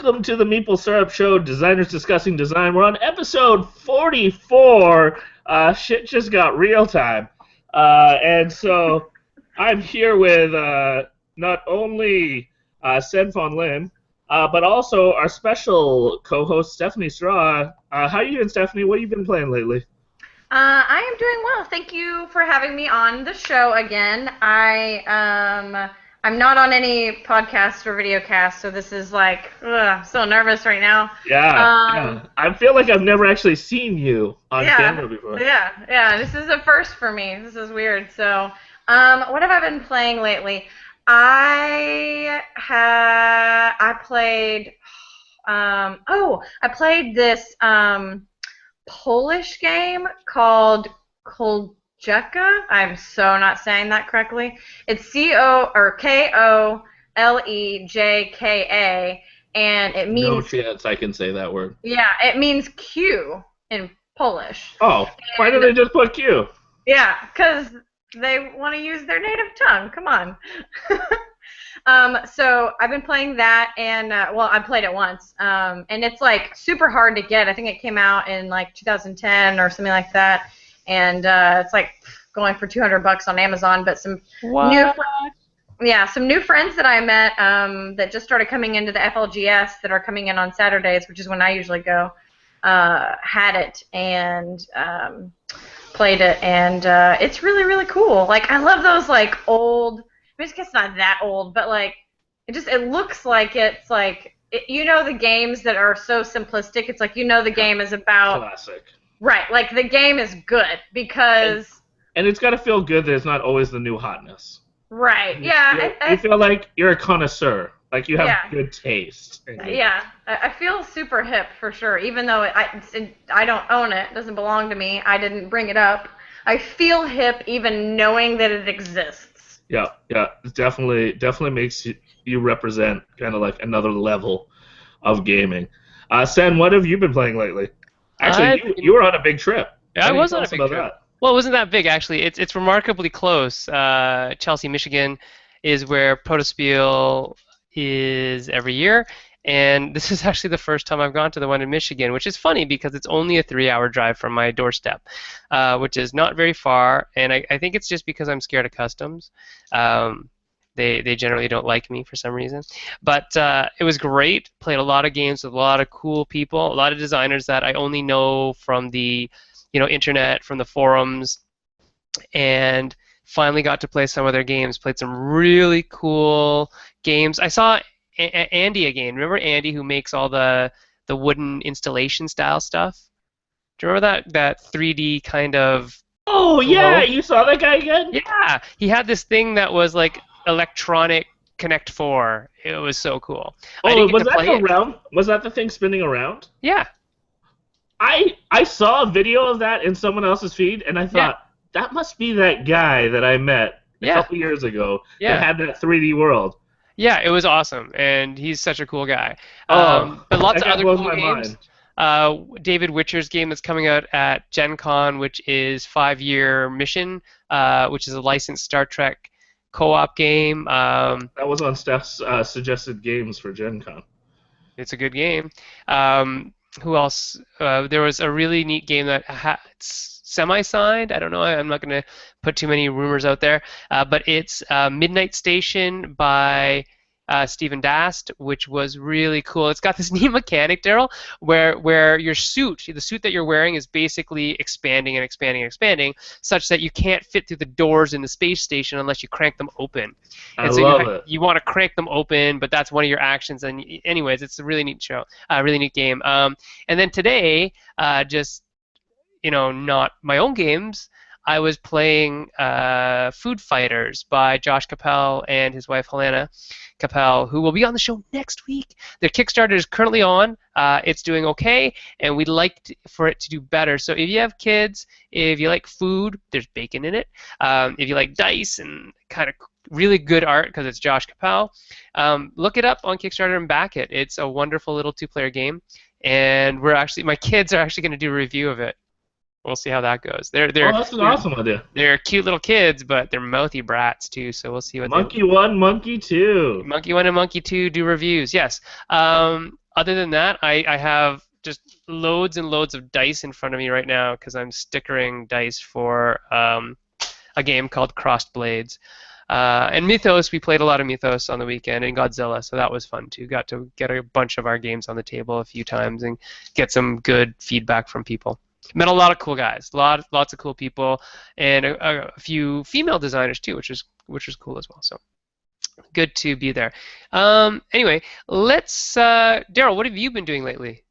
welcome to the Meeple Syrup Show, Designers Discussing Design. We're on episode 44. Shit just got real time. And so I'm here with not only Sen Von Lin, but also our special co-host, Stephanie Straw. How are you doing, Stephanie? What have you been playing lately? I am doing well. Thank you for having me on the show again. I'm not on any podcast or video cast, so this is like, I'm so nervous right now. Yeah. I feel like I've never actually seen you on camera before. Yeah. This is a first for me. This is weird. So, what have I been playing lately? I played this Polish game called Koljeka. I'm so not saying that correctly. It's Koljeka, and it means... No chance I can say that word. Yeah, it means Q in Polish. Oh, why did they just put Q? Yeah, because they want to use their native tongue. Come on. So I've been playing that, and I played it once, and it's like super hard to get. I think it came out in like 2010 or something like that, and it's like going for $200 on Amazon. But some new friends that I met that just started coming into the FLGS that are coming in on Saturdays, which is when I usually go, had it and played it, and it's really, really cool. Like, I love those like old. I guess it's not that old, but like it looks like it's like the games that are so simplistic. It's like the game is about classic. Right, like the game is good because and it's got to feel good that it's not always the new hotness. Right. You feel like you're a connoisseur, like you have good taste. Yeah, I feel super hip for sure, even though I don't own it. It doesn't belong to me. I didn't bring it up. I feel hip even knowing that it exists. Yeah, it definitely makes you represent kind of like another level of gaming. Sen, what have you been playing lately? Actually, you were on a big trip. Yeah, I was on a big trip. Well, it wasn't that big actually. It's remarkably close. Chelsea, Michigan, is where Protospiel is every year, and this is actually the first time I've gone to the one in Michigan, which is funny because it's only a 3-hour drive from my doorstep, which is not very far, and I think it's just because I'm scared of customs. They generally don't like me for some reason. But it was great. Played a lot of games with a lot of cool people, a lot of designers that I only know from the internet, from the forums, and finally got to play some of their games. Played some really cool games. I saw Andy again. Remember Andy, who makes all the wooden installation style stuff? Do you remember that 3D kind of... Oh, yeah, you saw that guy again? Yeah, he had this thing that was like electronic Connect 4. It was so cool. Oh, was that the thing spinning around? Yeah. I saw a video of that in someone else's feed, and I thought, that must be that guy that I met a couple years ago that had that 3D world. Yeah, it was awesome, and he's such a cool guy. But lots of other cool games. David Witcher's game that's coming out at Gen Con, which is 5-year Mission, which is a licensed Star Trek co-op game. That was on Steph's suggested games for Gen Con. It's a good game. Who else? There was a really neat game that semi-signed. I don't know. I'm not going to put too many rumors out there. But it's Midnight Station by Stephen Dast, which was really cool. It's got this neat mechanic, Daryl, where your suit, the suit that you're wearing, is basically expanding and expanding and expanding, such that you can't fit through the doors in the space station unless you crank them open. And you want to crank them open, but that's one of your actions. And anyways, it's a really neat show, really neat game. And then today, not my own games, I was playing Food Fighters by Josh Capel and his wife Helena Capel, who will be on the show next week. Their Kickstarter is currently on. It's doing okay, and we'd like for it to do better. So if you have kids, if you like food, there's bacon in it. If you like dice and kind of really good art, because it's Josh Capel, look it up on Kickstarter and back it. It's a wonderful little 2-player game, and my kids are actually going to do a review of it. We'll see how that goes. That's an awesome idea. They're cute little kids, but they're mouthy brats too. So we'll see what. Monkey 1, Monkey 2. Monkey 1 and Monkey 2 do reviews. Yes. Other than that, I have just loads and loads of dice in front of me right now because I'm stickering dice for a game called Crossed Blades. And Mythos, we played a lot of Mythos on the weekend, and Godzilla, so that was fun too. Got to get a bunch of our games on the table a few times and get some good feedback from people. Met a lot of cool guys, lots of cool people, and a few female designers too, which was cool as well. So good to be there. Anyway, let's Daryl, what have you been doing lately?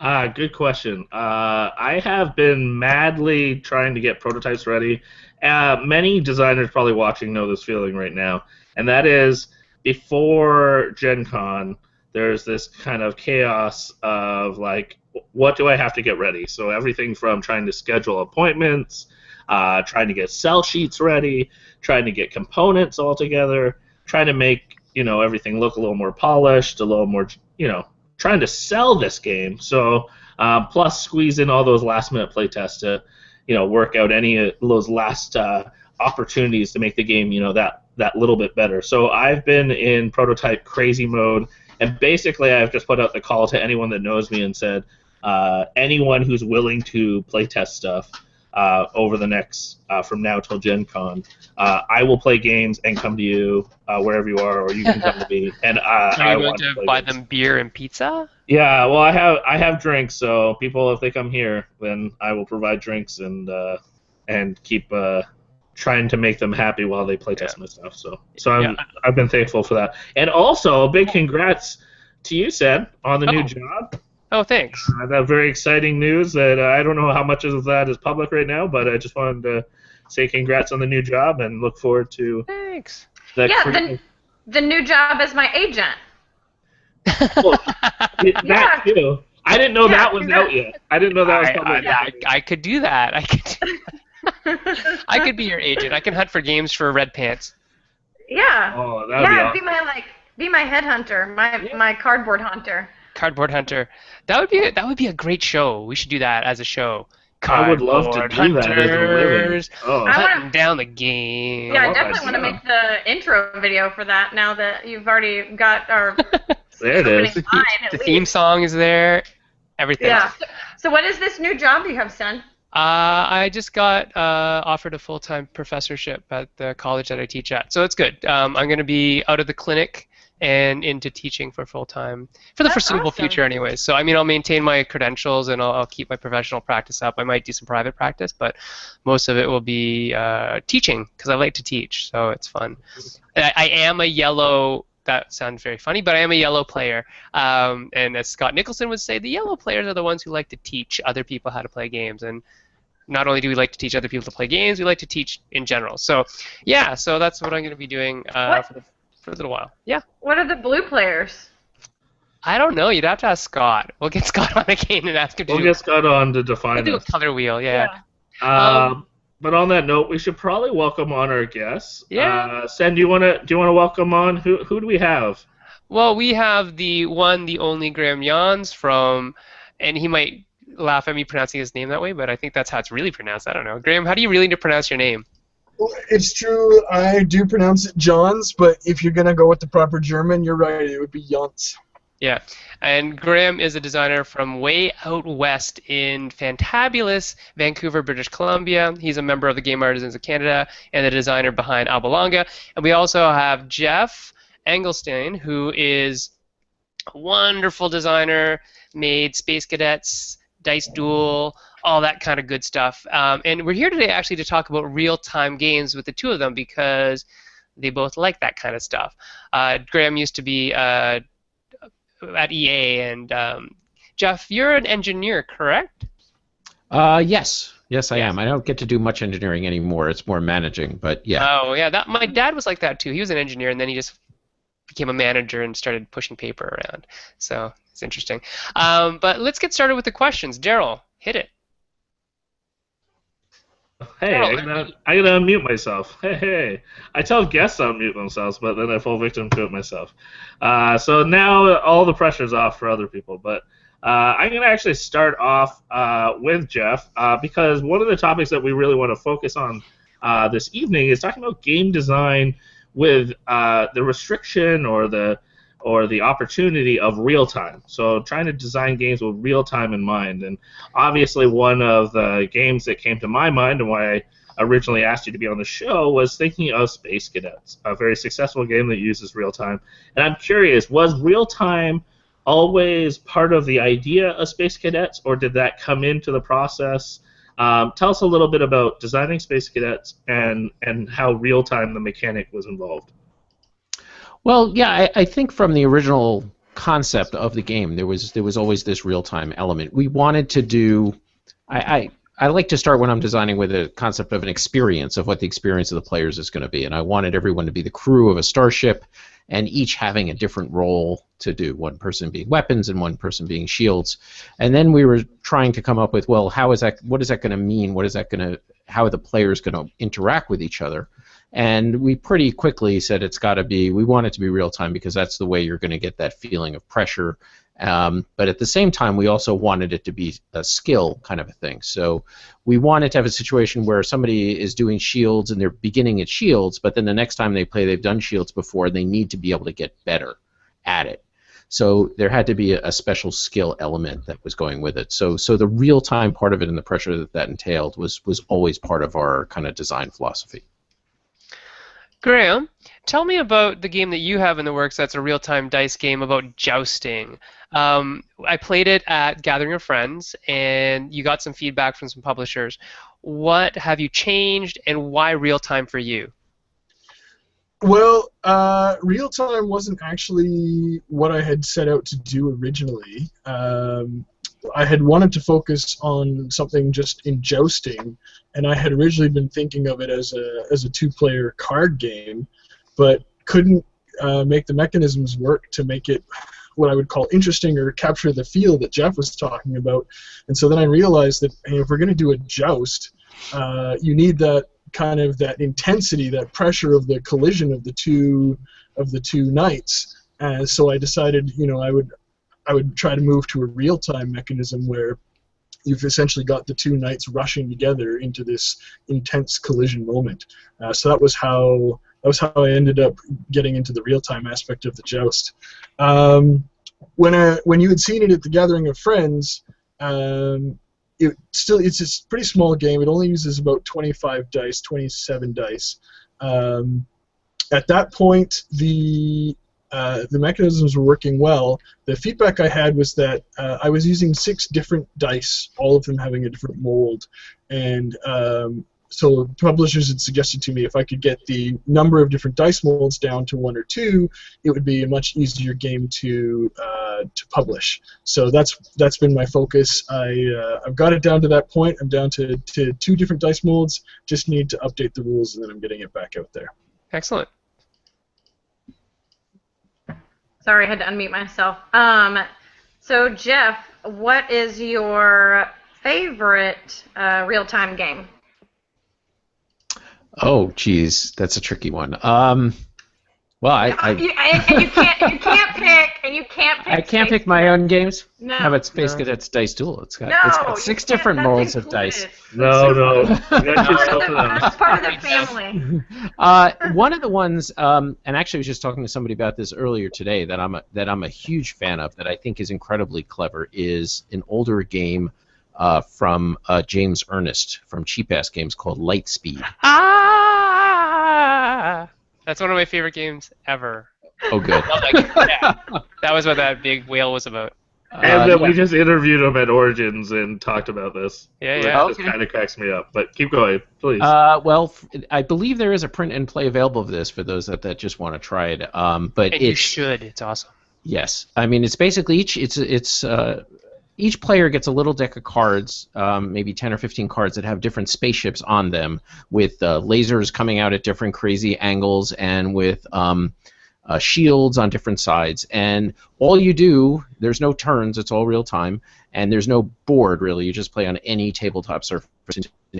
Good question. I have been madly trying to get prototypes ready. Many designers probably watching know this feeling right now, and that is before Gen Con, there's this kind of chaos of like, what do I have to get ready? So everything from trying to schedule appointments, trying to get cell sheets ready, trying to get components all together, trying to make everything look a little more polished, a little more trying to sell this game. So plus squeeze in all those last minute playtests to work out any of those last opportunities to make the game that little bit better. So I've been in prototype crazy mode, and basically I've just put out the call to anyone that knows me and said anyone who's willing to playtest stuff over the next from now till Gen Con, I will play games and come to you wherever you are, or you can come to me. And Are you going to buy them beer and pizza? Yeah, well, I have drinks, so people, if they come here, then I will provide drinks and keep trying to make them happy while they playtest my stuff. So I've been thankful for that, and also a big congrats to you, Sen, on the new job. Oh, thanks. That very exciting news that I don't know how much of that is public right now, but I just wanted to say congrats on the new job and look forward to. Thanks. The new job as my agent. Well, that too. I didn't know that was out yet. I didn't know that was public. I could do that. I could be your agent. I can hunt for games for Red Pants. Yeah. Oh, that would be awesome. Be my headhunter, my cardboard hunter. Cardboard hunter. That would be a great show. We should do that as a show. I would love to do that as a living. Oh. Hunting down the game. Yeah, I definitely want to make the intro video for that now that you've already got our. There it is. The theme song is there. Everything. Yeah. So what is this new job you have, Sen? I just got offered a full-time professorship at the college that I teach at, so it's good. I'm going to be out of the clinic and into teaching for full-time for the foreseeable future anyways. So, I mean, I'll maintain my credentials and I'll keep my professional practice up. I might do some private practice, but most of it will be teaching because I like to teach, so it's fun. I am a yellow... That sounds very funny, but I am a yellow player. And as Scott Nicholson would say, the yellow players are the ones who like to teach other people how to play games. And not only do we like to teach other people to play games, we like to teach in general. So, yeah, so that's what I'm going to be doing for a little while. Yeah. What are the blue players? I don't know. You'd have to ask Scott. We'll get Scott on again and ask him to We'll get Scott on to define We'll do a color wheel, yeah. But on that note, we should probably welcome on our guests. Yeah. Sen, do you want to welcome on? Who do we have? Well, we have the one, the only Graeme Jahns from, and he might laugh at me pronouncing his name that way, but I think that's how it's really pronounced. I don't know. Graeme, how do you really need to pronounce your name? Well, it's true. I do pronounce it Jahns, but if you're gonna go with the proper German, you're right. It would be Jahns. Yeah, and Graeme is a designer from way out west in fantabulous Vancouver, British Columbia. He's a member of the Game Artisans of Canada and the designer behind Albalonga. And we also have Geoff Engelstein, who is a wonderful designer, made Space Cadets, Dice Duel, all that kind of good stuff. And we're here today actually to talk about real-time games with the two of them because they both like that kind of stuff. Graeme used to be... at EA, and Geoff, you're an engineer, correct? Yes, I am. I don't get to do much engineering anymore. It's more managing, but yeah. Oh, yeah. My dad was like that too. He was an engineer, and then he just became a manager and started pushing paper around. So it's interesting. But let's get started with the questions. Daryl, hit it. Hey, I gotta unmute myself. Hey. I tell guests to unmute themselves, but then I fall victim to it myself. So now all the pressure's off for other people. But I'm gonna actually start off with Geoff because one of the topics that we really want to focus on this evening is talking about game design with the restriction or or the opportunity of real time. So trying to design games with real time in mind. And obviously one of the games that came to my mind and why I originally asked you to be on the show was thinking of Space Cadets, a very successful game that uses real time. And I'm curious, was real time always part of the idea of Space Cadets, or did that come into the process? Tell us a little bit about designing Space Cadets and how real time the mechanic was involved. Well, yeah, I think from the original concept of the game, there was always this real-time element. We wanted to do. I like to start when I'm designing with a concept of an experience, of what the experience of the players is going to be, and I wanted everyone to be the crew of a starship, and each having a different role to do. One person being weapons and one person being shields, and then we were trying to come up with, well, how is that? What is that going to mean? What is that going to? How are the players going to interact with each other? And we pretty quickly said it's got to be, we want it to be real time because that's the way you're going to get that feeling of pressure. But at the same time, we also wanted it to be a skill kind of a thing. So we wanted to have a situation where somebody is doing shields and they're beginning at shields, but then the next time they play, they've done shields before, and they need to be able to get better at it. So there had to be a special skill element that was going with it. So the real-time part of it and the pressure that entailed was always part of our kind of design philosophy. Graeme, tell me about the game that you have in the works that's a real-time dice game about jousting. I played it at Gathering of Friends, and you got some feedback from some publishers. What have you changed, and why real-time for you? Well, real-time wasn't actually what I had set out to do originally. I had wanted to focus on something just in jousting, and I had originally been thinking of it as a two-player card game, but couldn't make the mechanisms work to make it what I would call interesting or capture the feel that Geoff was talking about. And so then I realized that, hey, if we're going to do a joust, you need that kind of that intensity, that pressure of the collision of the two knights. And so I decided, I would try to move to a real-time mechanism where you've essentially got the two knights rushing together into this intense collision moment. So that was how I ended up getting into the real-time aspect of the joust. When you had seen it at the Gathering of Friends, it's a pretty small game. It only uses about 27 dice. At that point, the mechanisms were working well. The feedback I had was that I was using 6 different dice, all of them having a different mold, and so publishers had suggested to me if I could get the number of different dice molds down to 1 or 2, it would be a much easier game to publish. So that's been my focus. I've got it down to that point. I'm down to 2 different dice molds. Just need to update the rules, and then I'm getting it back out there. Excellent. Sorry, I had to unmute myself. So, Geoff, what is your favorite real-time game? Oh, geez, that's a tricky one. Well, you can't pick. I can't pick my own games. No. How about Space Cadets Dice Duel? It's got 6 different molds of dice. No. That's part of the family. One of the ones, and actually I was just talking to somebody about this earlier today that I'm a huge fan of, that I think is incredibly clever, is an older game from James Ernest from Cheap Ass Games called Lightspeed. That's one of my favorite games ever. Oh, good. That was what that big whale was about. And then we just interviewed him at Origins and talked about this. Yeah. It kind of cracks me up. But keep going, please. Well, I believe there is a print and play available of this for those that just want to try it. But you should. It's awesome. Yes, I mean it's basically each player gets a little deck of cards, maybe 10 or 15 cards that have different spaceships on them, with lasers coming out at different crazy angles, and with shields on different sides. And all you do, there's no turns, it's all real time, and there's no board really. You just play on any tabletop surface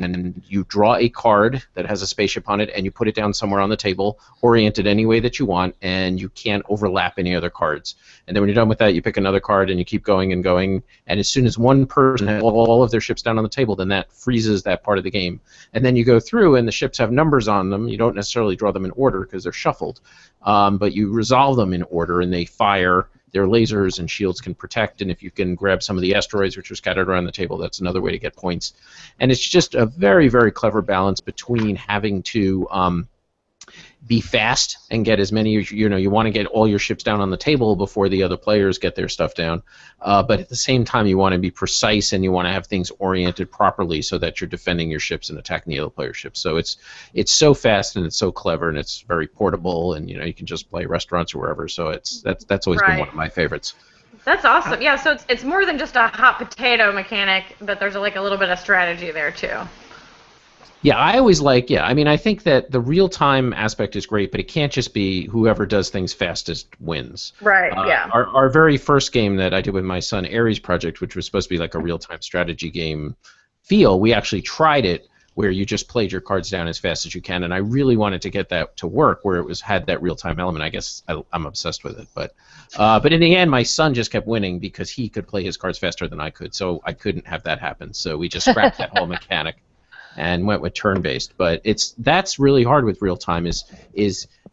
and you draw a card that has a spaceship on it, and you put it down somewhere on the table, orient it any way that you want, and you can't overlap any other cards. And then when you're done with that, you pick another card, and you keep going and going, and as soon as one person has all of their ships down on the table, then that freezes that part of the game. And then you go through, and the ships have numbers on them. You don't necessarily draw them in order because they're shuffled, but you resolve them in order, and they fire. Their lasers and shields can protect, and if you can grab some of the asteroids which are scattered around the table, that's another way to get points. And it's just a very, very clever balance between having to be fast and get as many, you want to get all your ships down on the table before the other players get their stuff down, but at the same time you want to be precise and you want to have things oriented properly so that you're defending your ships and attacking the other player's ships. So it's so fast and it's so clever and it's very portable, and you can just play restaurants or wherever. So that's always been one of my favorites. That's awesome. Yeah, so it's more than just a hot potato mechanic, but there's like a little bit of strategy there too. Yeah, I always like, I think that the real-time aspect is great, but it can't just be whoever does things fastest wins. Right, yeah. Our very first game that I did with my son, Ares Project, which was supposed to be like a real-time strategy game feel, we actually tried it where you just played your cards down as fast as you can, and I really wanted to get that to work where it had that real-time element. I guess I'm obsessed with it. But in the end, my son just kept winning because he could play his cards faster than I could, so I couldn't have that happen. So we just scrapped that whole mechanic and went with turn-based. But that's really hard with real-time is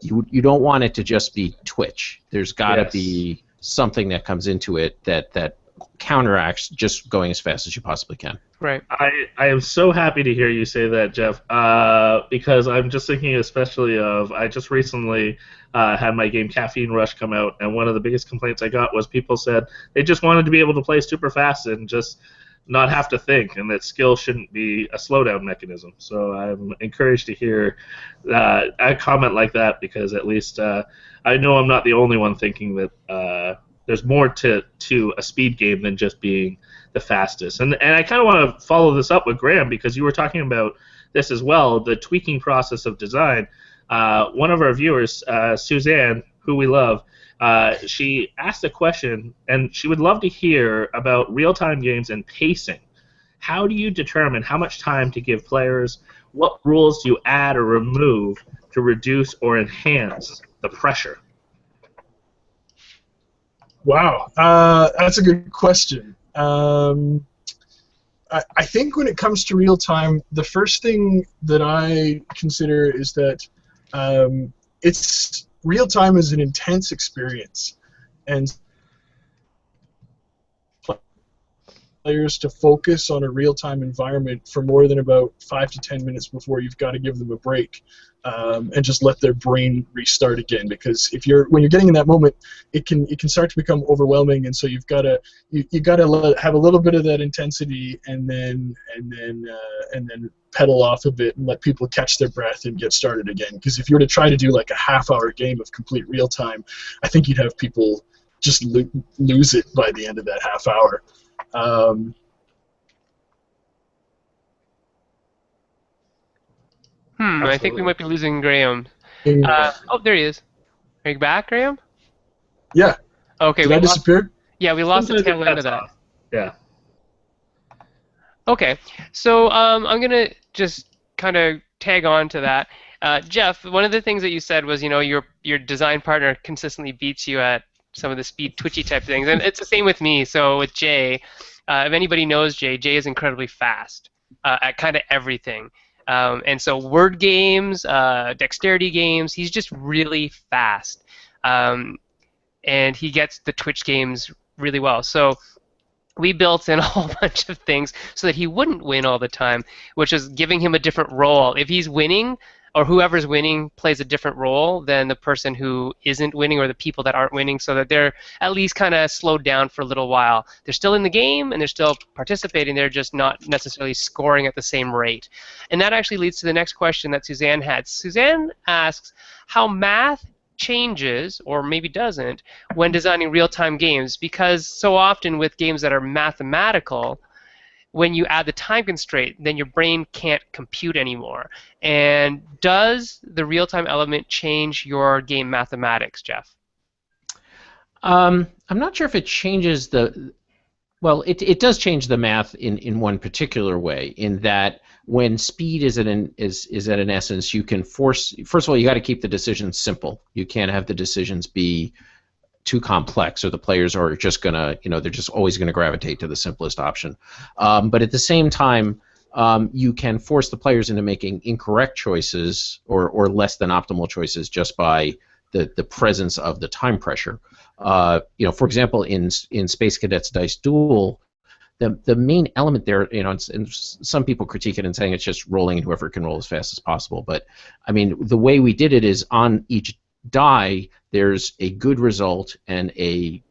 you don't want it to just be twitch. There's got to be something that comes into it that counteracts just going as fast as you possibly can. Right. I am so happy to hear you say that, Geoff, because I'm just thinking especially of, I just recently had my game Caffeine Rush come out, and one of the biggest complaints I got was people said they just wanted to be able to play super fast and just not have to think, and that skill shouldn't be a slowdown mechanism. So I'm encouraged to hear a comment like that, because at least I know I'm not the only one thinking that there's more to a speed game than just being the fastest. And I kind of want to follow this up with Graeme, because you were talking about this as well, the tweaking process of design. One of our viewers, Suzanne, who we love, she asked a question, and she would love to hear about real-time games and pacing. How do you determine how much time to give players? What rules do you add or remove to reduce or enhance the pressure? Wow, that's a good question. I think when it comes to real-time, the first thing that I consider is that real-time is an intense experience, and players to focus on a real-time environment for more than about 5 to 10 minutes before you've got to give them a break, and just let their brain restart again. Because when you're getting in that moment, it can start to become overwhelming, and so you've got to have a little bit of that intensity, and then pedal off a bit and let people catch their breath and get started again. Because if you were to try to do like a half-hour game of complete real time, I think you'd have people just lose it by the end of that half hour. I think we might be losing Graeme. Oh, there he is. Are you back, Graeme? Yeah. Okay. Did I disappear? Yeah, we lost the tail end of that. Yeah. Okay, so I'm going to just kind of tag on to that. Geoff, one of the things that you said was, your design partner consistently beats you at some of the speed twitchy type things, and it's the same with me. So with Jay, if anybody knows Jay is incredibly fast at kind of everything. And so word games, dexterity games, he's just really fast. And he gets the twitch games really well. So we built in a whole bunch of things so that he wouldn't win all the time, which is giving him a different role. If he's winning, or whoever's winning plays a different role than the person who isn't winning, or the people that aren't winning, so that they're at least kind of slowed down for a little while. They're still in the game, and they're still participating. They're just not necessarily scoring at the same rate. And that actually leads to the next question that Suzanne had. Suzanne asks how math changes, or maybe doesn't, when designing real-time games, because so often with games that are mathematical, when you add the time constraint, then your brain can't compute anymore. And does the real-time element change your game mathematics, Geoff? I'm not sure if it changes Well, it does change the math in one particular way, in that when speed is at an essence, you can force. First of all, you got to keep the decisions simple. You can't have the decisions be too complex, or the players are just gonna, they're just always gonna gravitate to the simplest option. But at the same time, you can force the players into making incorrect choices or less than optimal choices just by the presence of the time pressure. For example, in Space Cadets Dice Duel, the main element there, and some people critique it and saying it's just rolling and whoever can roll as fast as possible. But I mean, the way we did it is on each die there's a good result and a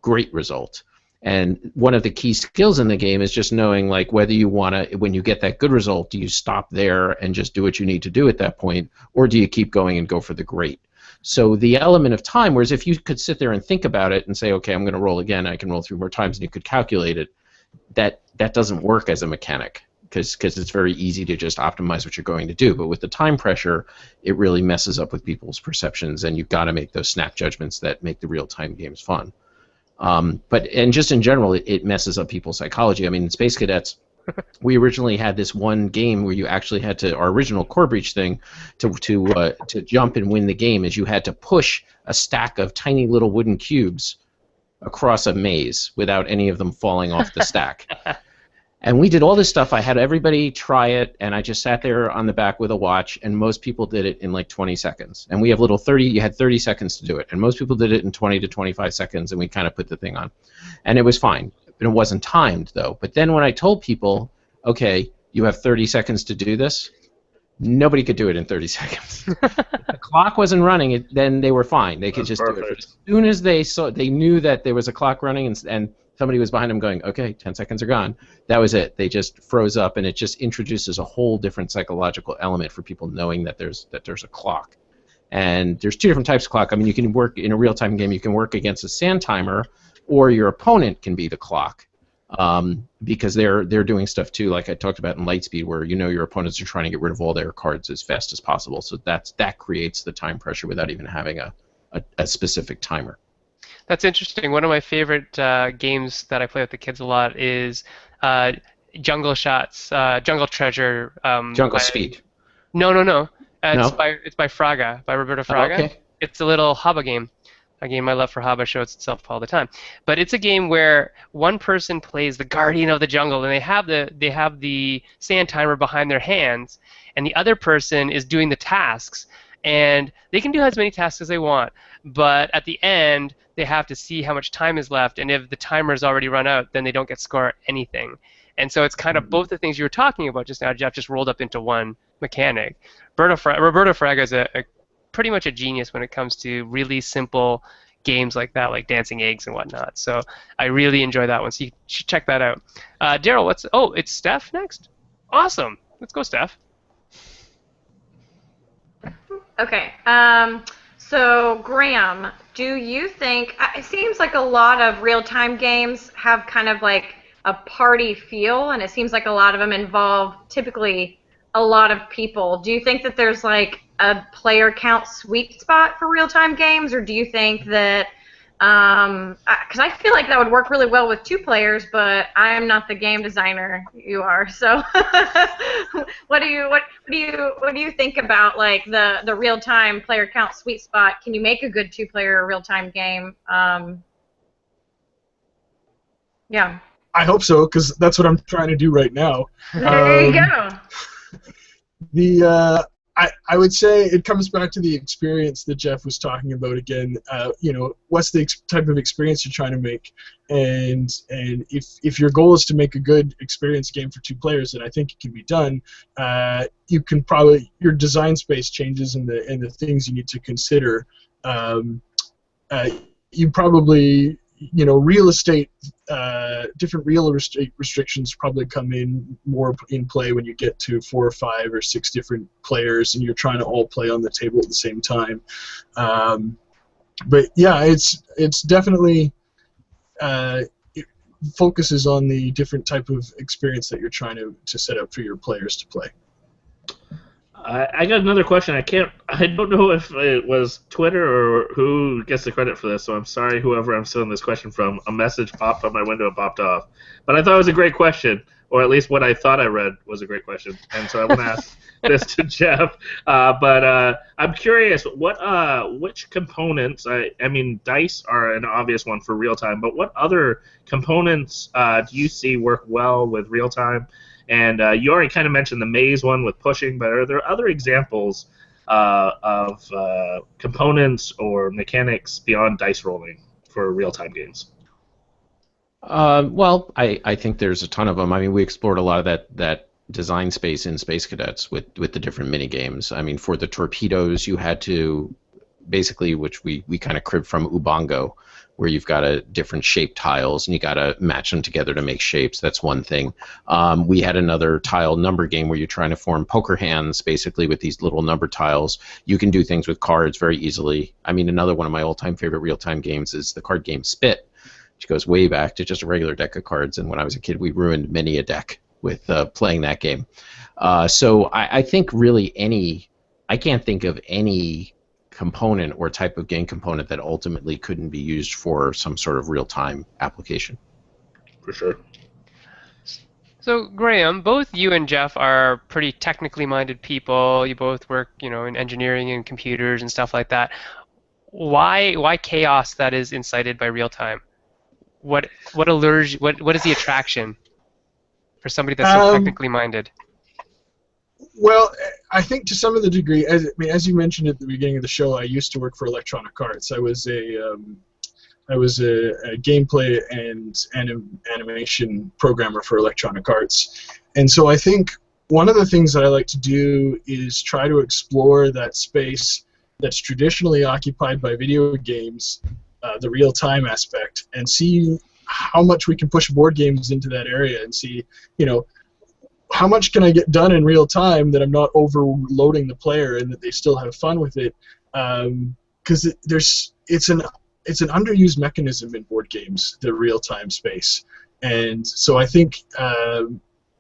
great result. And one of the key skills in the game is just knowing, like, whether you want to, when you get that good result, do you stop there and just do what you need to do at that point, or do you keep going and go for the great? So the element of time, whereas if you could sit there and think about it and say, okay, I'm going to roll again, I can roll 3 more times, and you could calculate it, that doesn't work as a mechanic, because it's very easy to just optimize what you're going to do. But with the time pressure, it really messes up with people's perceptions, and you've got to make those snap judgments that make the real-time games fun. And just in general, it messes up people's psychology. I mean, in Space Cadets, we originally had this one game where you actually had to, our original core breach thing, to jump and win the game, is you had to push a stack of tiny little wooden cubes across a maze without any of them falling off the stack. And we did all this stuff. I had everybody try it, and I just sat there on the back with a watch, and most people did it in like 20 seconds. And we have you had 30 seconds to do it, and most people did it in 20 to 25 seconds, and we kind of put the thing on. And it was fine. It wasn't timed, though. But then when I told people, okay, you have 30 seconds to do this, nobody could do it in 30 seconds. If the clock wasn't running, then they were fine. They could just do it. But as soon as they knew that there was a clock running and somebody was behind them going, okay, 10 seconds are gone, that was it. They just froze up, and it just introduces a whole different psychological element for people knowing that there's a clock. And there's 2 different types of clock. I mean, you can work in a real-time game, you can work against a sand timer, or your opponent can be the clock, because they're doing stuff too, like I talked about in Lightspeed, where your opponents are trying to get rid of all their cards as fast as possible. So that creates the time pressure without even having a specific timer. That's interesting. One of my favorite games that I play with the kids a lot is Jungle Shots, Jungle Treasure. Jungle Speed. No. No? It's by Fraga, by Roberto Fraga. Okay. It's a little Haba game. A game my love for Haba shows itself all the time. But it's a game where one person plays the guardian of the jungle, and they have the sand timer behind their hands, and the other person is doing the tasks. And they can do as many tasks as they want, but at the end, they have to see how much time is left, and if the timer has already run out, then they don't get score anything. And so it's kind of both the things you were talking about just now, Geoff, just rolled up into one mechanic. Roberto Fraga is pretty much a genius when it comes to really simple games like that, like Dancing Eggs and whatnot. So I really enjoy that one, so you should check that out. Daryl, it's Steph next? Awesome. Let's go, Steph. Okay. So, Graeme, do you think, it seems like a lot of real-time games have kind of like a party feel, and it seems like a lot of them involve typically a lot of people. Do you think that there's like a player count sweet spot for real-time games, or do you think that, because I feel like that would work really well with 2 players, but I am not the game designer, you are, so what do you think about like the real-time player count sweet spot? Can you make a good 2-player real-time game? Yeah. I hope so, because that's what I'm trying to do right now. There you go. I would say it comes back to the experience that Geoff was talking about again. What's the type of experience you're trying to make, and if your goal is to make a good experience game for 2 players, then I think it can be done. You can probably, your design space changes and the things you need to consider. You probably, real estate, different real estate restrictions probably come in more in play when you get to 4 or 5 or 6 different players and you're trying to all play on the table at the same time. But yeah, it's definitely it focuses on the different type of experience that you're trying to set up for your players to play. I got another question. I don't know if it was Twitter or who gets the credit for this, so I'm sorry whoever I'm stealing this question from. A message popped on my window and popped off. But I thought it was a great question, or at least what I thought I read was a great question. And so I want to ask this to Geoff. But I'm curious, which components, I mean, dice are an obvious one for real time, but what other components do you see work well with real time? And you already kind of mentioned the maze one with pushing, but are there other examples of components or mechanics beyond dice rolling for real-time games? Well, I think there's a ton of them. I mean, we explored a lot of that design space in Space Cadets with the different mini games. I mean, for the torpedoes, you had to basically, which we kind of cribbed from Ubongo, where you've got different shape tiles and you got to match them together to make shapes. That's one thing. We had another tile number game where you're trying to form poker hands basically with these little number tiles. You can do things with cards very easily. I mean, another one of my all-time favorite real-time games is the card game Spit, which goes way back to just a regular deck of cards. And when I was a kid, we ruined many a deck with playing that game. So I think really I can't think of any component or type of game component that ultimately couldn't be used for some sort of real-time application. For sure. So, Graeme, both you and Geoff are pretty technically minded people. You both work, in engineering and computers and stuff like that. Why chaos that is incited by real time? What allures? What is the attraction for somebody that's so technically minded? Well, I think to some of the degree, as you mentioned at the beginning of the show, I used to work for Electronic Arts. I was a gameplay and animation programmer for Electronic Arts, and so I think one of the things that I like to do is try to explore that space that's traditionally occupied by video games, the real-time aspect, and see how much we can push board games into that area, and see, how much can I get done in real time that I'm not overloading the player and that they still have fun with it? Because it's an underused mechanism in board games, the real time space, and so I think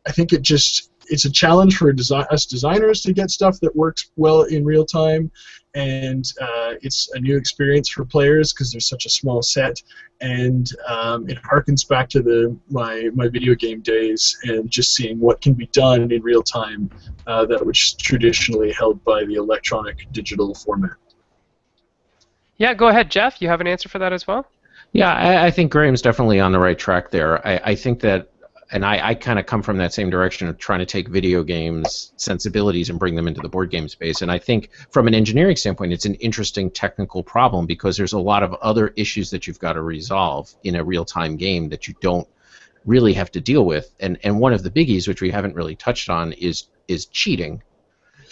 it's a challenge for us designers to get stuff that works well in real time, and it's a new experience for players because there's such a small set, and it harkens back to my video game days and just seeing what can be done in real time that was traditionally held by the electronic digital format. Yeah, go ahead, Geoff. You have an answer for that as well? Yeah, I think Graham's definitely on the right track there. I think that, and I kind of come from that same direction of trying to take video games sensibilities and bring them into the board game space. And I think from an engineering standpoint, it's an interesting technical problem because there's a lot of other issues that you've got to resolve in a real-time game that you don't really have to deal with. And one of the biggies, which we haven't really touched on, is cheating.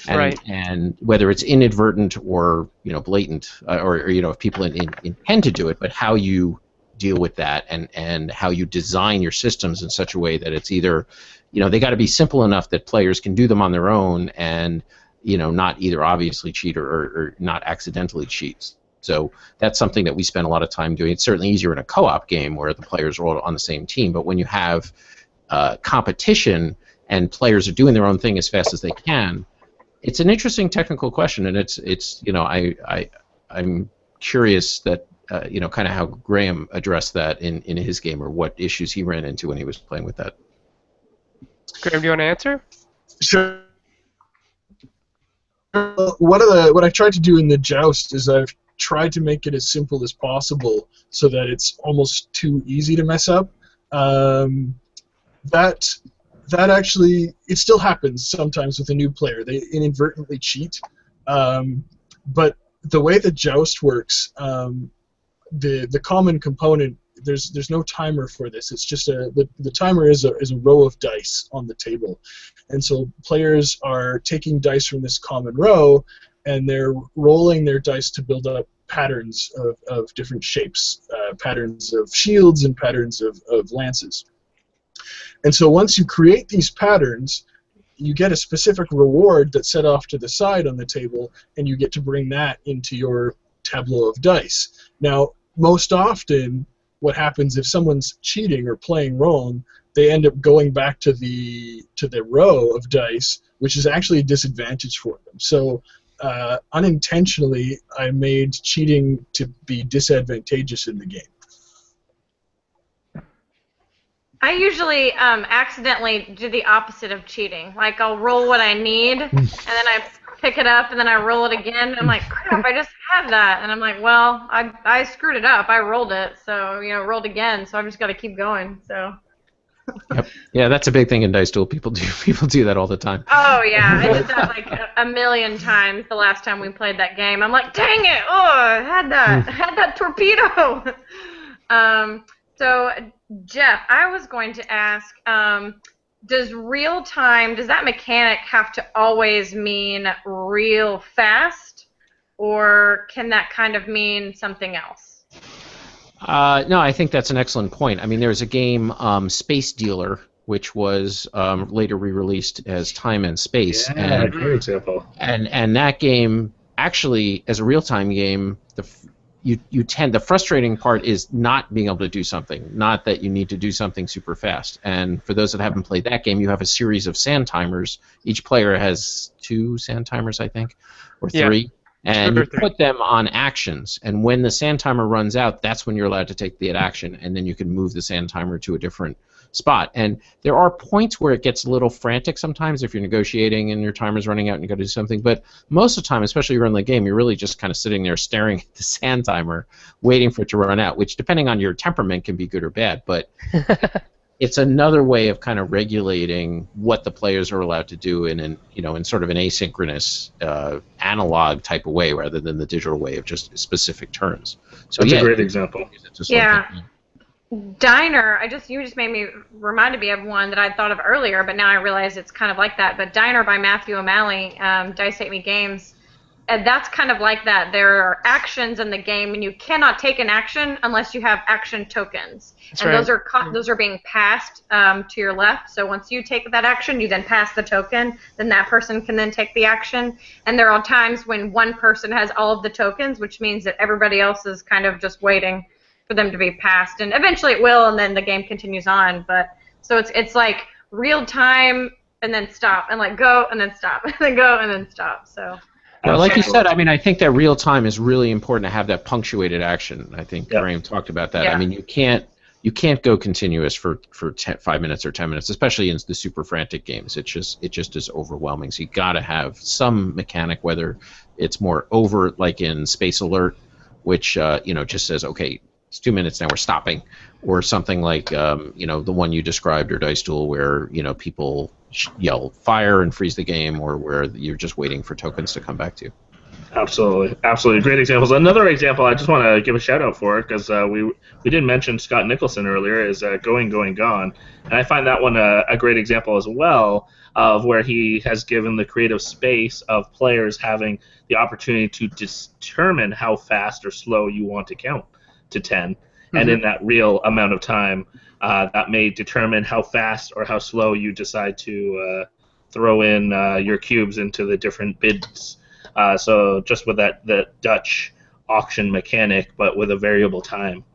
And, right. And whether it's inadvertent or blatant, or if people intend to do it, but how you deal with that and how you design your systems in such a way that it's either, they got to be simple enough that players can do them on their own and, not either obviously cheat or not accidentally cheat. So that's something that we spend a lot of time doing. It's certainly easier in a co-op game where the players are all on the same team, but when you have competition and players are doing their own thing as fast as they can, it's an interesting technical question, and it's I'm curious that kind of how Graeme addressed that in his game, or what issues he ran into when he was playing with that. Graeme, do you want to answer? Sure. What I tried to do in the Joust is I've tried to make it as simple as possible so that it's almost too easy to mess up. That actually, it still happens sometimes with a new player. They inadvertently cheat. But the way the Joust works, the common component, there's no timer for this. It's just the timer is a row of dice on the table, and so players are taking dice from this common row, and they're rolling their dice to build up patterns of different shapes, patterns of shields and patterns of lances. And so once you create these patterns, you get a specific reward that's set off to the side on the table, and you get to bring that into your tableau of dice. Now, most often, what happens if someone's cheating or playing wrong, they end up going back to the row of dice, which is actually a disadvantage for them. So unintentionally, I made cheating to be disadvantageous in the game. I usually accidentally do the opposite of cheating. Like, I'll roll what I need, and then I pick it up, and then I roll it again, and I'm like, crap, I just had that. And I'm like, well, I screwed it up. I rolled it, so, rolled again, so I've just got to keep going, so. Yep. Yeah, that's a big thing in Dice Duel. People do that all the time. Oh, yeah. I did that like a million times the last time we played that game. I'm like, dang it! Oh, I had that. I had that torpedo! So, Geoff, I was going to ask, does that mechanic have to always mean real fast, or can that kind of mean something else? No, I think that's an excellent point. I mean, there's a game, Space Dealer, which was later re-released as Time and Space. Yeah, great example. And that game, actually, as a real-time game, the frustrating part is not being able to do something, not that you need to do something super fast. And for those that haven't played that game, you have a series of sand timers. Each player has 2 sand timers, I think, or 3. Yeah. And you put them on actions, and when the sand timer runs out, that's when you're allowed to take the action, and then you can move the sand timer to a different spot. And there are points where it gets a little frantic sometimes if you're negotiating and your timer's running out and you got to do something, but most of the time, especially early in the game, you're really just kind of sitting there staring at the sand timer, waiting for it to run out, which, depending on your temperament, can be good or bad, but it's another way of kind of regulating what the players are allowed to do in sort of an asynchronous analog type of way, rather than the digital way of just specific turns. So that's a great example. Yeah. Diner, you just reminded me of one that I thought of earlier, but now I realize it's kind of like that. But Diner by Matthew O'Malley, Dice Hate Me Games, and that's kind of like that. There are actions in the game, and you cannot take an action unless you have action tokens. That's and right. Those are being passed to your left. So once you take that action, you then pass the token. Then that person can then take the action. And there are times when one person has all of the tokens, which means that everybody else is kind of just waiting for them to be passed. And eventually it will, and then the game continues on. But so it's like real time, and then stop, and like go, and then stop, and then go, and then stop. So. Well, like you said, I mean, I think that real time is really important to have that punctuated action. I think Graeme talked about that. Yeah. I mean, you can't go continuous for 5 minutes or 10 minutes, especially in the super frantic games. It just is overwhelming. So you got to have some mechanic, whether it's more overt, like in Space Alert, which just says, okay, it's 2 minutes now, we're stopping, or something like the one you described, or Dice Duel, where people yell fire and freeze the game, or where you're just waiting for tokens to come back to you. Absolutely, great examples. Another example I just want to give a shout out for, because we didn't mention Scott Nicholson earlier, is Going, Gone, and I find that one a great example as well of where he has given the creative space of players having the opportunity to determine how fast or slow you want to count to 10, and in that real amount of time, that may determine how fast or how slow you decide to throw in your cubes into the different bids. So just with the Dutch auction mechanic, but with a variable time,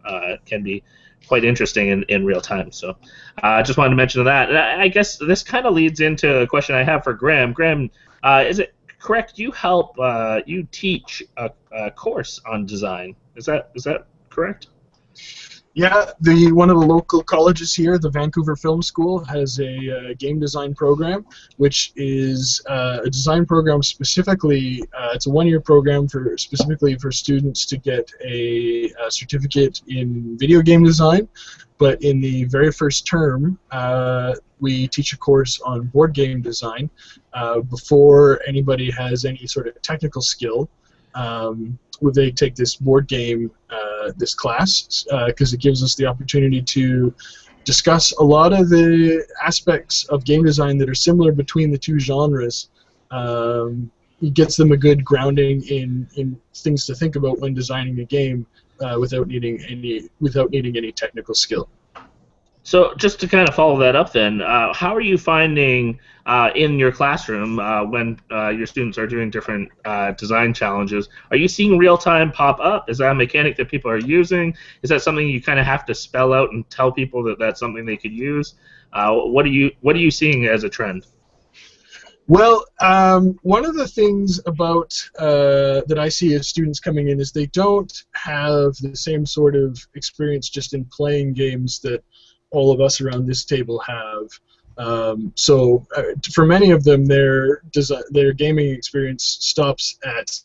can be quite interesting in real time. So I just wanted to mention that. And I guess this kind of leads into a question I have for Graeme. Graeme, is it correct you teach a course on design? Is that correct? Yeah, one of the local colleges here, the Vancouver Film School, has a game design program, which is a design program specifically. It's a one-year program specifically for students to get a certificate in video game design. But in the very first term, we teach a course on board game design before anybody has any sort of technical skill. They take this board game, this class, because it gives us the opportunity to discuss a lot of the aspects of game design that are similar between the two genres. It gets them a good grounding in things to think about when designing a game without needing any technical skill. So just to kind of follow that up then, how are you finding in your classroom when your students are doing different design challenges, are you seeing real-time pop up? Is that a mechanic that people are using? Is that something you kind of have to spell out and tell people that that's something they could use? What are you seeing as a trend? Well, one of the things about that I see as students coming in is they don't have the same sort of experience just in playing games that all of us around this table have. So for many of them, their gaming experience stops at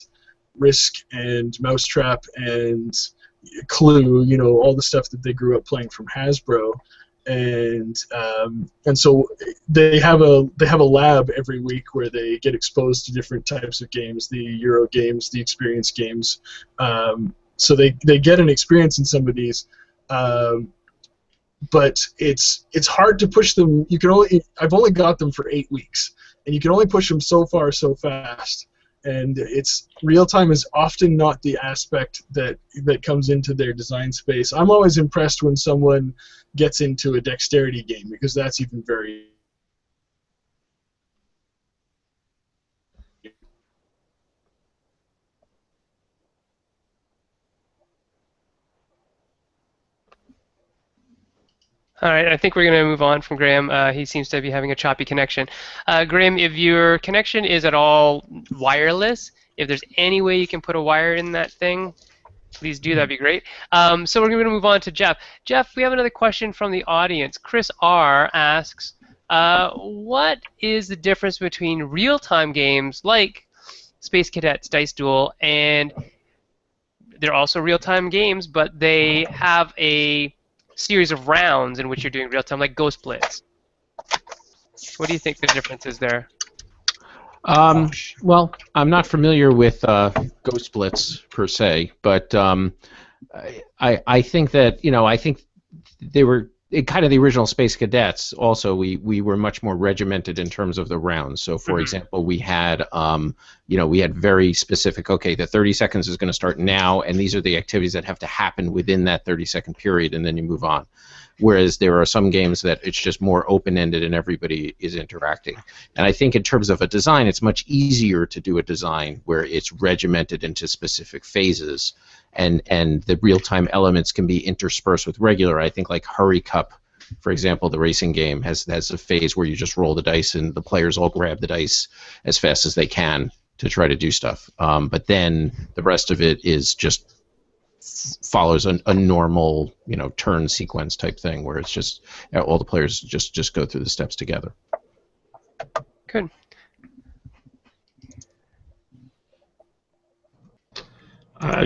Risk and Mousetrap and Clue, all the stuff that they grew up playing from Hasbro. And so they have a lab every week where they get exposed to different types of games, the Euro games, the experience games. So they get an experience in some of these, but it's hard to push them. I've only got them for 8 weeks, and you can only push them so far so fast. And real time is often not the aspect that comes into their design space. I'm always impressed when someone gets into a dexterity game, because that's even very. All right, I think we're going to move on from Graeme. He seems to be having a choppy connection. Graeme, if your connection is at all wireless, if there's any way you can put a wire in that thing, please do. That'd be great. So we're going to move on to Geoff. Geoff, we have another question from the audience. Chris R. asks, what is the difference between real-time games like Space Cadets Dice Duel, and they're also real-time games, but they have a series of rounds in which you're doing real time, like Ghost Blitz? What do you think the difference is there? Well, I'm not familiar with Ghost Blitz per se, but I think that I think they were kind of the original Space Cadets. Also, we were much more regimented in terms of the rounds. So, for example, we had we had very specific. Okay, the 30 seconds is going to start now, and these are the activities that have to happen within that 30-second period, and then you move on. Whereas there are some games that it's just more open-ended and everybody is interacting. And I think in terms of a design, it's much easier to do a design where it's regimented into specific phases, and the real-time elements can be interspersed with regular. I think like Hurry Cup, for example, the racing game, has a phase where you just roll the dice and the players all grab the dice as fast as they can to try to do stuff. But then the rest of it is just follows a normal, turn sequence type thing where it's just all the players just go through the steps together. Good.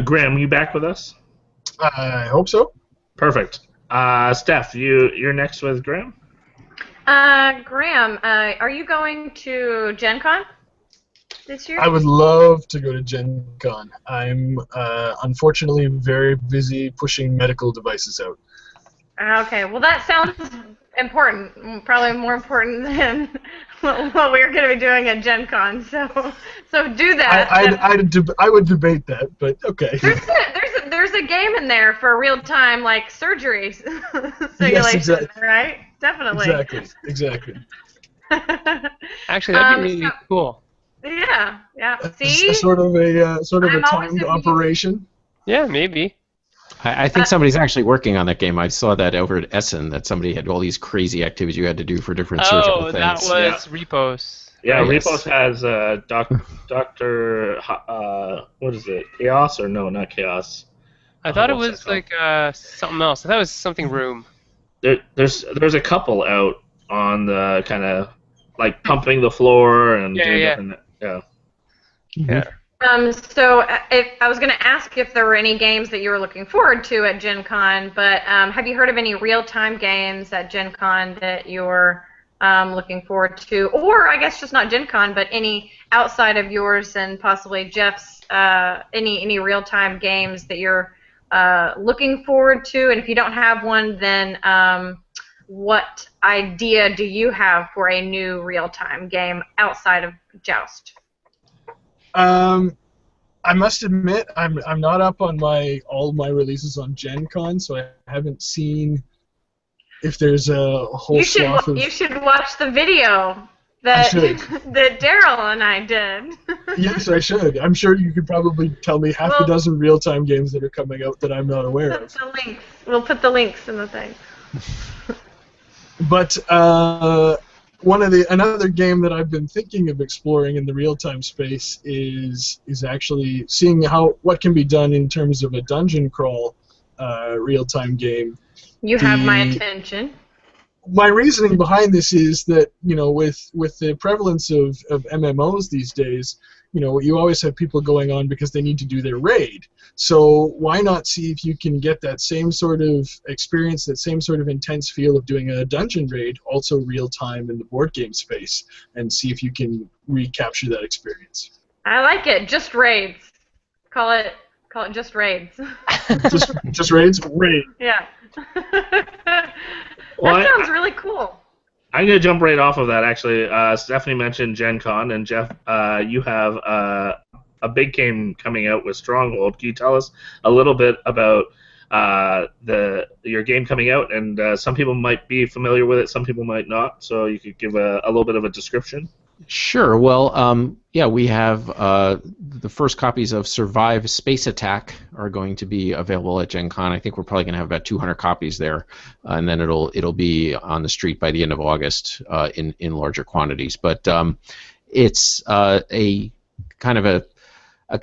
Graeme, you back with us? I hope so. Perfect. Steph, you're next with Graeme? Graeme, are you going to Gen Con this year? I would love to go to Gen Con. I'm unfortunately very busy pushing medical devices out. Okay, well that sounds important. Probably more important than what we're going to be doing at Gen Con. So do that. I would debate that, but okay. There's a game in there for real time like surgery simulation, yes, exactly. Right? Definitely. Exactly. Actually, that'd be really cool. Yeah. See, sort of a timed operation. Yeah, maybe. I think somebody's actually working on that game. I saw that over at Essen, that somebody had all these crazy activities you had to do for different surgical things. Oh, that was Repos. Yeah, Yes. Repos has Dr. What is it? Chaos or no, not Chaos. I thought it was like something else. I thought it was something Room. There's a couple out on the kind of like pumping the floor and doing different. Yeah. Yeah. So I was going to ask if there were any games that you were looking forward to at Gen Con, but have you heard of any real-time games at Gen Con that you're looking forward to? Or I guess just not Gen Con, but any outside of yours and possibly Geoff's, any real-time games that you're looking forward to? And if you don't have one, then what idea do you have for a new real-time game outside of Joust? I must admit, I'm not up on all my releases on Gen Con, so I haven't seen if there's a whole swath of... You should watch the video that Daryl and I did. Yes, I should. I'm sure you could probably tell me half a dozen real-time games that are coming out that I'm not aware of. We'll put the links in the thing. But another game that I've been thinking of exploring in the real-time space is actually seeing what can be done in terms of a dungeon crawl real-time game. You have my attention. My reasoning behind this is that, with the prevalence of MMOs these days, you always have people going on because they need to do their raid. So why not see if you can get that same sort of experience, that same sort of intense feel of doing a dungeon raid, also real time in the board game space, and see if you can recapture that experience. I like it. Just raids. Call it just raids. just raids? Raid. Yeah. Well, that sounds really cool. I'm going to jump right off of that, actually. Stephanie mentioned Gen Con, and Geoff, you have a big game coming out with Stronghold. Can you tell us a little bit about your game coming out? And some people might be familiar with it, some people might not, so you could give a little bit of a description. Sure. Well, we have the first copies of Survive Space Attack are going to be available at Gen Con. I think we're probably going to have about 200 copies there, and then it'll be on the street by the end of August in larger quantities. But it's a kind of I'm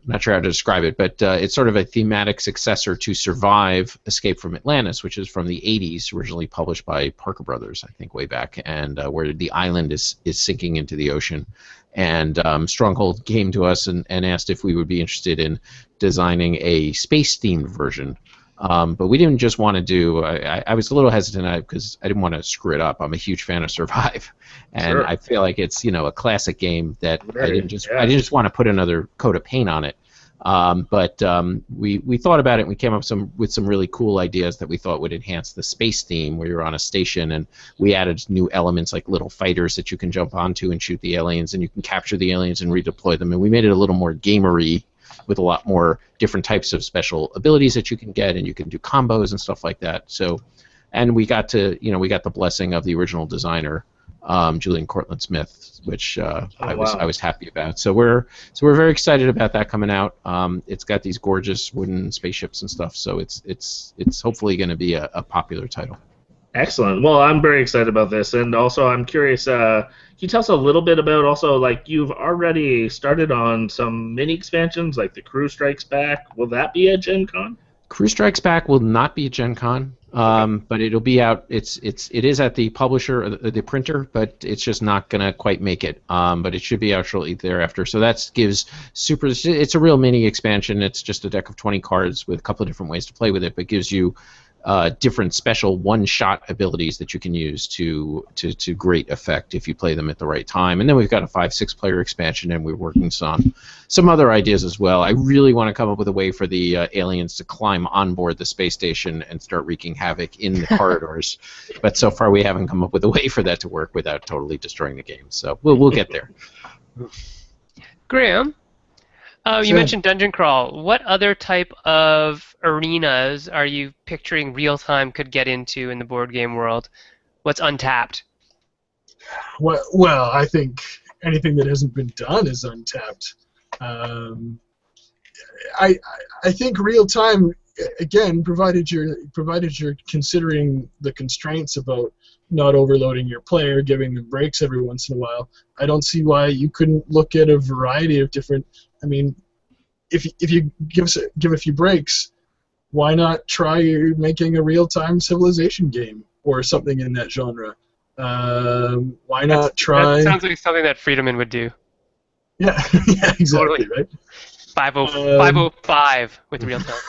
not sure how to describe it, but it's sort of a thematic successor to Survive Escape from Atlantis, which is from the 80s, originally published by Parker Brothers, I think, way back, and where the island is sinking into the ocean. And Stronghold came to us and asked if we would be interested in designing a space-themed version. But we didn't just want to do. I was a little hesitant because I didn't want to screw it up. I'm a huge fan of Survive, and Sure. I feel like it's a classic game that I didn't just want to put another coat of paint on it. But we thought about it and we came up with some really cool ideas that we thought would enhance the space theme where you're on a station, and we added new elements like little fighters that you can jump onto and shoot the aliens, and you can capture the aliens and redeploy them, and we made it a little more gamery, with a lot more different types of special abilities that you can get, and you can do combos and stuff like that. So, and we got the blessing of the original designer, Julian Cortland Smith, which I was happy about. So we're very excited about that coming out. It's got these gorgeous wooden spaceships and stuff. So it's hopefully going to be a popular title. Excellent. Well, I'm very excited about this, and also I'm curious. Can you tell us a little bit about also, like, you've already started on some mini expansions, like the Crew Strikes Back. Will that be at Gen Con? Crew Strikes Back will not be at Gen Con, but it'll be out. It is at the publisher, the printer, but it's just not gonna quite make it. But it should be out shortly thereafter. So that gives It's a real mini expansion. It's just a deck of 20 cards with a couple of different ways to play with it, but gives you different special one-shot abilities that you can use to great effect if you play them at the right time. And then we've got a 5-6 player expansion, and we're working on some other ideas as well. I really want to come up with a way for the aliens to climb on board the space station and start wreaking havoc in the corridors. But so far we haven't come up with a way for that to work without totally destroying the game. So we'll get there. Graeme, you mentioned Dungeon Crawl. What other type of arenas are you picturing real-time could get into in the board game world? What's untapped? Well, I think anything that hasn't been done is untapped. I think real-time, again, provided you're considering the constraints about not overloading your player, giving them breaks every once in a while, I don't see why you couldn't look at a variety of different. I mean, if you give a few breaks, why not try making a real-time Civilization game or something in that genre? Why not try? That sounds like something that Friedemann would do. Yeah, yeah, exactly, Totally. right? 505 with real time.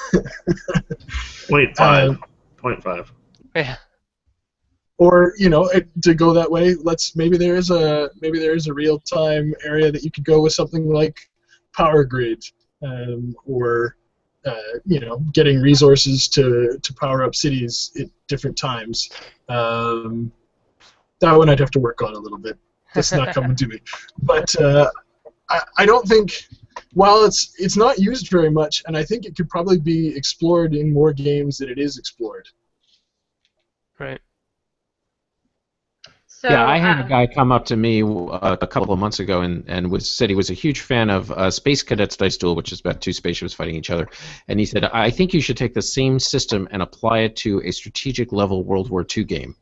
0.5. Yeah. Or to go that way, maybe there is a real time area that you could go with something like Power Grid, or getting resources to power up cities at different times. That one I'd have to work on a little bit. That's not coming to me. But I don't think, while it's not used very much, and I think it could probably be explored in more games than it is explored. Right. So, yeah, I had a guy come up to me a couple of months ago and said he was a huge fan of Space Cadets Dice Duel, which is about two spaceships fighting each other. And he said, I think you should take the same system and apply it to a strategic level World War II game.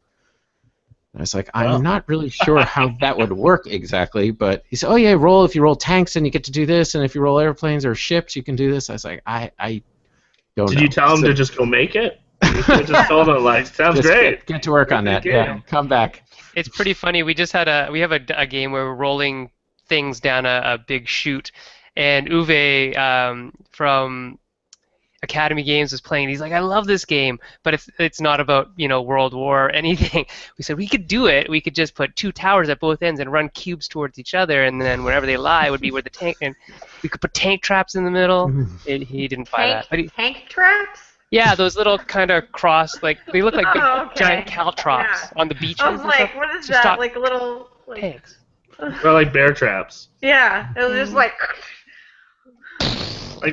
And I was like, I'm not really sure how that would work exactly, but he said, oh yeah, if you roll tanks, and you get to do this, and if you roll airplanes or ships, you can do this. I was like, I don't know. Did you tell him to just go make it? You should have just told him, like, sounds great. Get to work on that. Yeah, come back. It's pretty funny. We just had a game where we're rolling things down a big chute, and Uwe from Academy Games was playing. He's like, I love this game, but it's not about World War or anything. We said we could do it. We could just put 2 towers at both ends and run cubes towards each other, and then wherever they lie would be where the tank. And we could put tank traps in the middle. He didn't buy that. But tank traps? Yeah, those little kind of they look like big, giant caltrops on the beaches. I was like, what is that? Like little pigs. Or like bear traps. Yeah, it was just like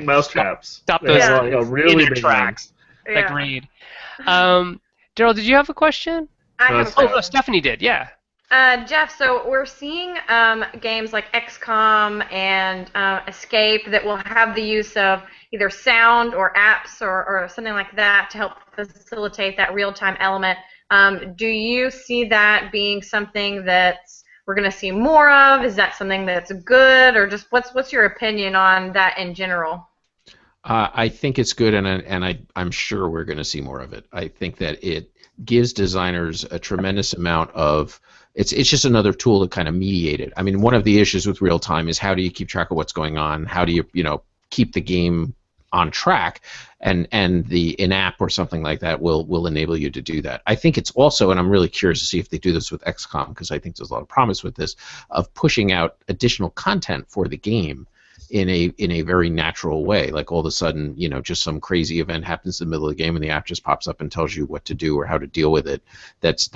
mouse traps. Stop those really big tracks. Like Raid. Daryl, did you have a question? I have a question. Oh, Stephanie did. Yeah. Geoff, so we're seeing games like XCOM and Escape that will have the use of either sound or apps or something like that to help facilitate that real-time element. Do you see that being something that we're going to see more of? Is that something that's good, or just what's your opinion on that in general? I think it's good, and I'm sure we're going to see more of it. I think that it gives designers a tremendous amount of it's just another tool to kind of mediate it. I mean, one of the issues with real time is how do you keep track of what's going on? How do you keep the game on track? And the in-app or something like that will enable you to do that. I think it's also, and I'm really curious to see if they do this with XCOM, because I think there's a lot of promise with this, of pushing out additional content for the game in a very natural way. Like all of a sudden, just some crazy event happens in the middle of the game and the app just pops up and tells you what to do or how to deal with it. That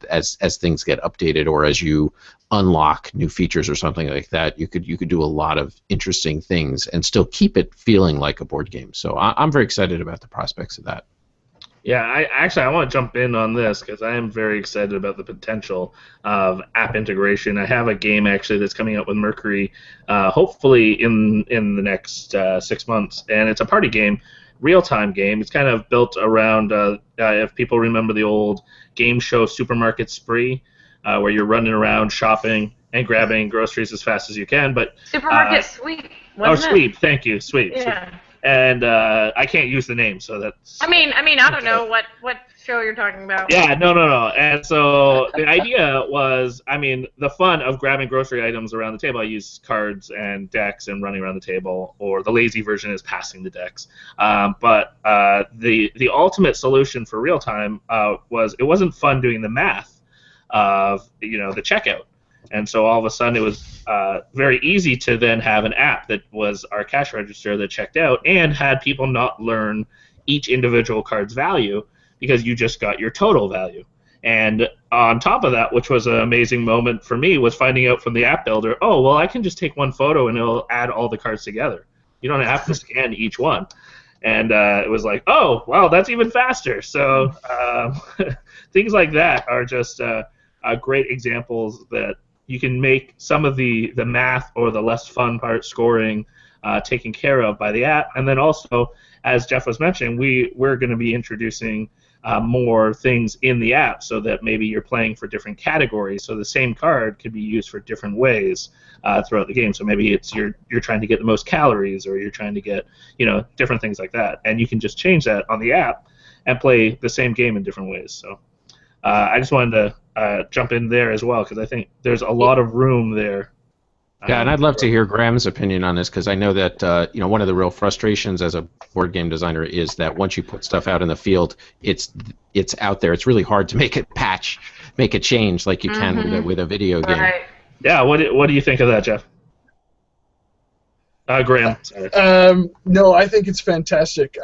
as things get updated or as you unlock new features or something like that, you could do a lot of interesting things and still keep it feeling like a board game. So I'm very excited about the prospects of that. Yeah, I want to jump in on this because I am very excited about the potential of app integration. I have a game actually that's coming out with Mercury, hopefully in the next 6 months, and it's a party game, real-time game. It's kind of built around, if people remember the old game show Supermarket Spree, where you're running around shopping and grabbing groceries as fast as you can. But Supermarket Sweep. Sweep. Thank you, Sweep. Yeah. Sweep. And I can't use the name, so that's. I mean, I don't know what show you're talking about. Yeah, no. And so the idea was, the fun of grabbing grocery items around the table. I use cards and decks and running around the table, or the lazy version is passing the decks. But the ultimate solution for real time was it wasn't fun doing the math of the checkout. And so all of a sudden it was very easy to then have an app that was our cash register that checked out and had people not learn each individual card's value because you just got your total value. And on top of that, which was an amazing moment for me, was finding out from the app builder, oh, well, I can just take one photo and it'll add all the cards together. You don't have to scan each one. And it was like, oh, wow, that's even faster. So things like that are just great examples that you can make some of the math or the less fun part, scoring, taken care of by the app. And then also, as Geoff was mentioning, we're going to be introducing more things in the app so that maybe you're playing for different categories. So the same card could be used for different ways throughout the game. So maybe it's you're trying to get the most calories, or you're trying to get different things like that. And you can just change that on the app and play the same game in different ways. So I just wanted to jump in there as well because I think there's a lot of room there. Yeah, and I'd love to hear Graeme's opinion on this because I know that one of the real frustrations as a board game designer is that once you put stuff out in the field, it's out there. It's really hard to make a change like you can with a video game. Right. Yeah, what do you think of that, Geoff? Graeme. Sorry. No, I think it's fantastic.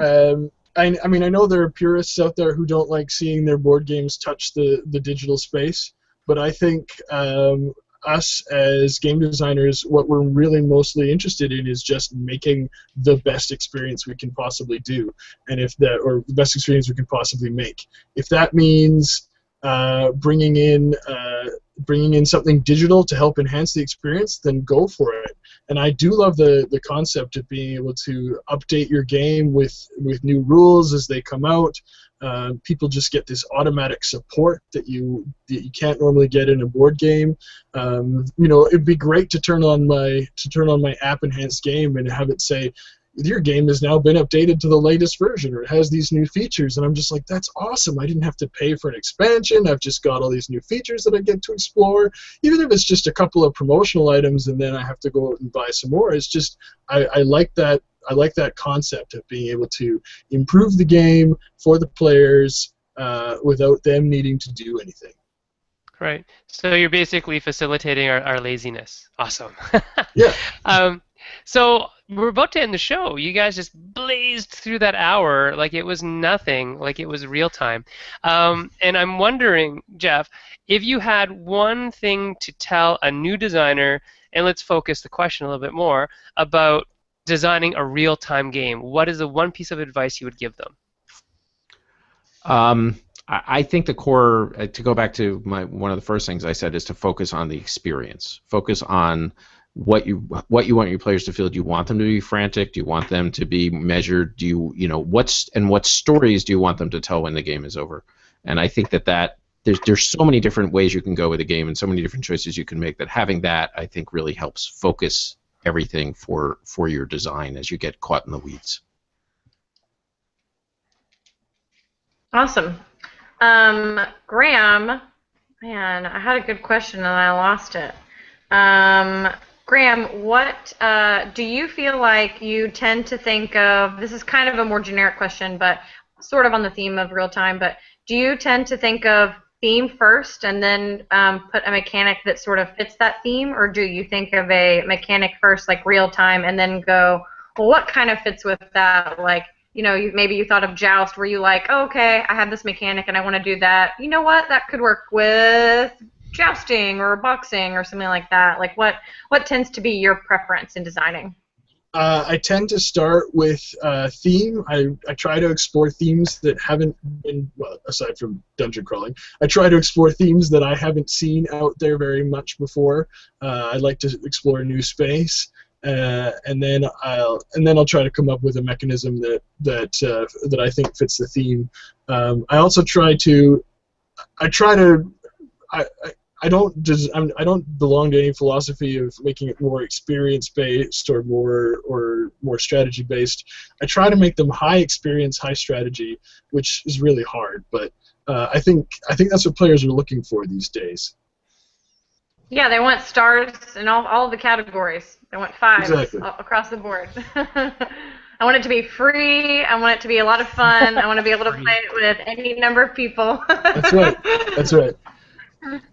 I know there are purists out there who don't like seeing their board games touch the digital space, but I think us as game designers, what we're really mostly interested in is just making the best experience we can possibly do, or the best experience we can possibly make. If that means bringing in something digital to help enhance the experience, then go for it. And I do love the concept of being able to update your game with new rules as they come out. People just get this automatic support that you can't normally get in a board game. It'd be great to turn on my app enhanced game and have it say, your game has now been updated to the latest version, or it has these new features, and I'm just like, that's awesome. I didn't have to pay for an expansion. I've just got all these new features that I get to explore, even if it's just a couple of promotional items and then I have to go out and buy some more. It's just, I like that. I like that concept of being able to improve the game for the players without them needing to do anything. Right. So you're basically facilitating our laziness. Awesome. Yeah. So we're about to end the show. You guys just blazed through that hour like it was nothing, like it was real time. And I'm wondering, Geoff, if you had one thing to tell a new designer, and let's focus the question a little bit more, about designing a real-time game, what is the one piece of advice you would give them? I think the core, to go back to one of the first things I said, is to focus on the experience. Focus on what you want your players to feel. Do you want them to be frantic? Do you want them to be measured? What stories do you want them to tell when the game is over? And I think that there's so many different ways you can go with a game and so many different choices you can make, that having that, I think, really helps focus everything for your design as you get caught in the weeds. Awesome. Graeme, man, I had a good question and I lost it. Graeme, what do you feel like you tend to think of? This is kind of a more generic question, but sort of on the theme of real time, but do you tend to think of theme first and then put a mechanic that sort of fits that theme, or do you think of a mechanic first, like real time, and then go, well, what kind of fits with that? Like, maybe you thought of Joust, where you like, oh, okay, I have this mechanic and I want to do that. You know what? That could work with jousting or boxing or something like that. Like, what tends to be your preference in designing? I tend to start with theme. I try to explore themes that haven't been, well, aside from dungeon crawling, I try to explore themes that I haven't seen out there very much before. I like to explore a new space, and then I'll try to come up with a mechanism that I think fits the theme. I also try to. I don't belong to any philosophy of making it more experience-based or more strategy-based. I try to make them high experience, high strategy, which is really hard. But I think that's what players are looking for these days. Yeah, they want stars in all the categories. They want 5s exactly. Across the board. I want it to be free. I want it to be a lot of fun. I want to be able to play it with any number of people. That's right. That's right.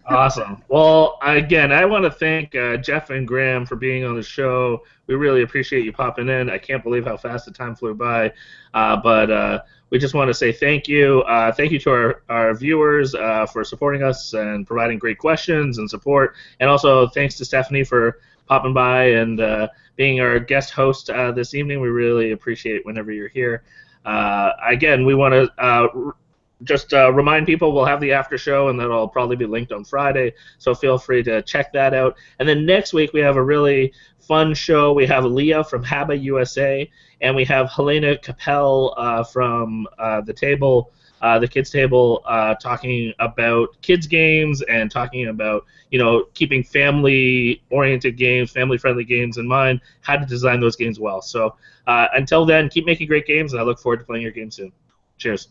Awesome. Well, again, I want to thank Geoff and Graeme for being on the show. We really appreciate you popping in. I can't believe how fast the time flew by. But we just want to say thank you. Thank you to our viewers for supporting us and providing great questions and support. And also thanks to Stephanie for popping by and being our guest host this evening. We really appreciate it whenever you're here. Again, we want to just remind people we'll have the after show, and that'll probably be linked on Friday, so feel free to check that out. And then next week we have a really fun show. We have Leah from Haba USA, and we have Helena Capel from the kids table, talking about kids games and talking about keeping family-oriented games, family-friendly games in mind, how to design those games well. So until then, keep making great games, and I look forward to playing your game soon. Cheers.